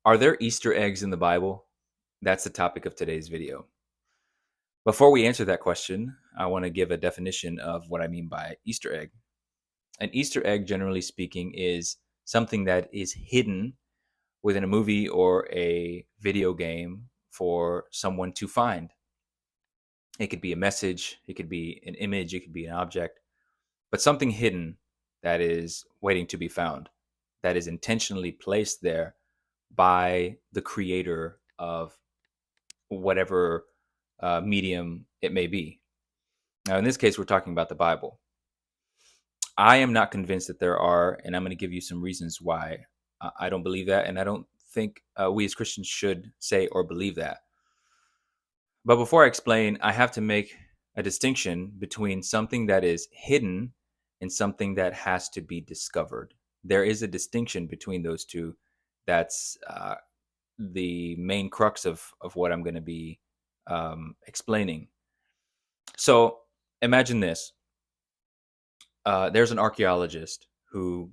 Are there Easter eggs in the Bible? That's the topic of today's video. Before we answer that question, I want to give a definition of what I mean by Easter egg. An Easter egg, generally speaking, is something that is hidden within a movie or a video game for someone to find. It could be a message, it could be an image, it could be an object, but something hidden that is waiting to be found, that is intentionally placed there by the creator of whatever medium it may be. Now, in this case, we're talking about the Bible. I am not convinced that there are, and I'm going to give you some reasons why I don't believe that, and I don't think we as Christians should say or believe that. But before I explain, I have to make a distinction between something that is hidden and something that has to be discovered. There is a distinction between those two. That's the main crux of what I'm going to be explaining. So imagine this: there's an archaeologist who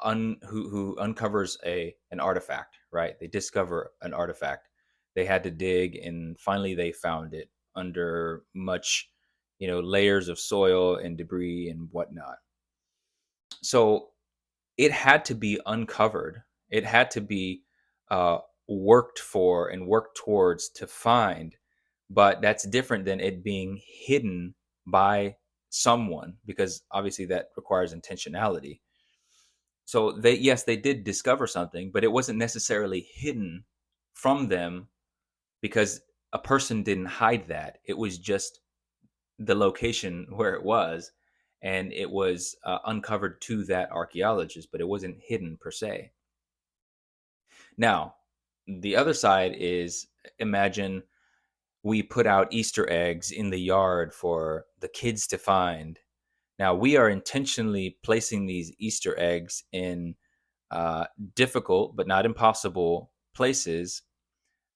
uncovers an artifact. Right? They discover an artifact. They had to dig, and finally they found it under much, layers of soil and debris and whatnot. So it had to be uncovered. It had to be uh, worked for and worked towards to find, but that's different than it being hidden by someone, because obviously that requires intentionality. So yes, they did discover something, but it wasn't necessarily hidden from them because a person didn't hide that. It was just the location where it was, and it was uncovered to that archaeologist, but it wasn't hidden per se. Now, the other side is, imagine we put out Easter eggs in the yard for the kids to find. Now, we are intentionally placing these Easter eggs in difficult but not impossible places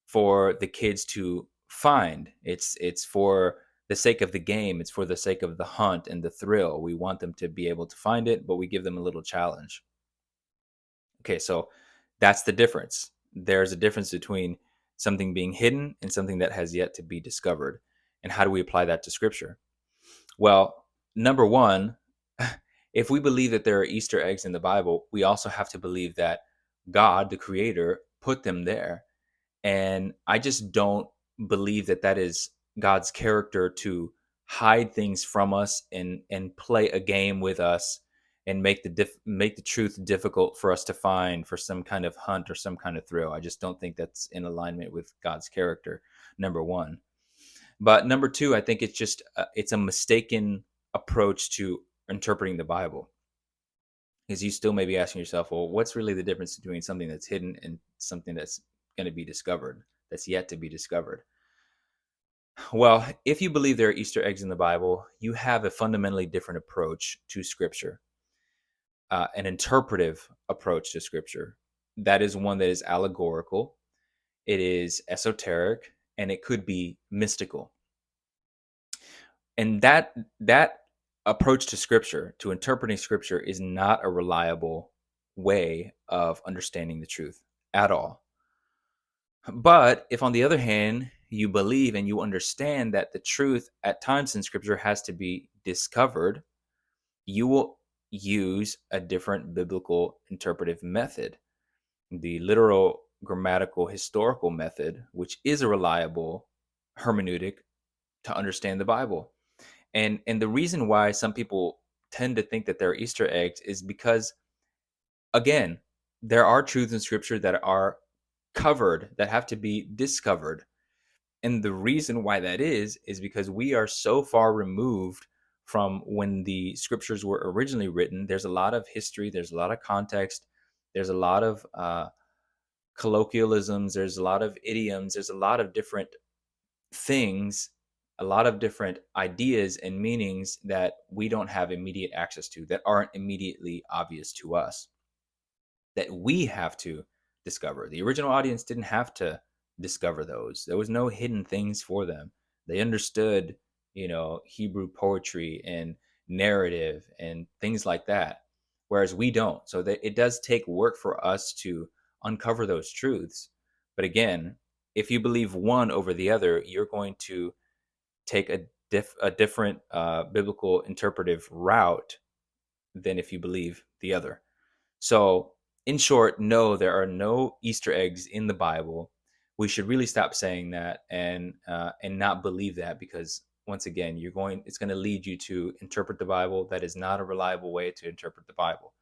for the kids to find. It's for the sake of the game. It's for the sake of the hunt and the thrill. We want them to be able to find it, but we give them a little challenge. Okay, so that's the difference. There's a difference between something being hidden and something that has yet to be discovered. And how do we apply that to scripture? Well, number one, if we believe that there are Easter eggs in the Bible, we also have to believe that God, the creator, put them there. And I just don't believe that that is God's character to hide things from us and play a game with us and make the truth difficult for us to find for some kind of hunt or some kind of thrill. I just don't think that's in alignment with God's character. Number one. But number two, I think it's a mistaken approach to interpreting the Bible, because you still may be asking yourself, well, what's really the difference between something that's hidden and something that's going to be discovered, that's yet to be discovered? Well, if you believe there are Easter eggs in the Bible, you have a fundamentally different approach to Scripture, an interpretive approach to Scripture. That is one that is allegorical, it is esoteric, and it could be mystical. And that approach to Scripture, to interpreting Scripture, is not a reliable way of understanding the truth at all. But if, on the other hand, you believe and you understand that the truth at times in Scripture has to be discovered, you will use a different biblical interpretive method, the literal, grammatical, historical method, which is a reliable hermeneutic to understand the Bible. And the reason why some people tend to think that they're Easter eggs is because, again, there are truths in Scripture that are covered, that have to be discovered. And the reason why that is because we are so far removed from when the scriptures were originally written. There's a lot of history, there's a lot of context, there's a lot of colloquialisms, there's a lot of idioms, there's a lot of different things, a lot of different ideas and meanings that we don't have immediate access to, that aren't immediately obvious to us, that we have to discover. The original audience didn't have to discover those. There was no hidden things for them. They understood, Hebrew poetry and narrative and things like that, whereas we don't. So that it does take work for us to uncover those truths. But again, if you believe one over the other, you're going to take a different biblical interpretive route than if you believe the other. So, in short, no, there are no Easter eggs in the Bible. We should really stop saying that and not believe that, because once again, it's going to lead you to interpret the Bible. That is not a reliable way to interpret the Bible.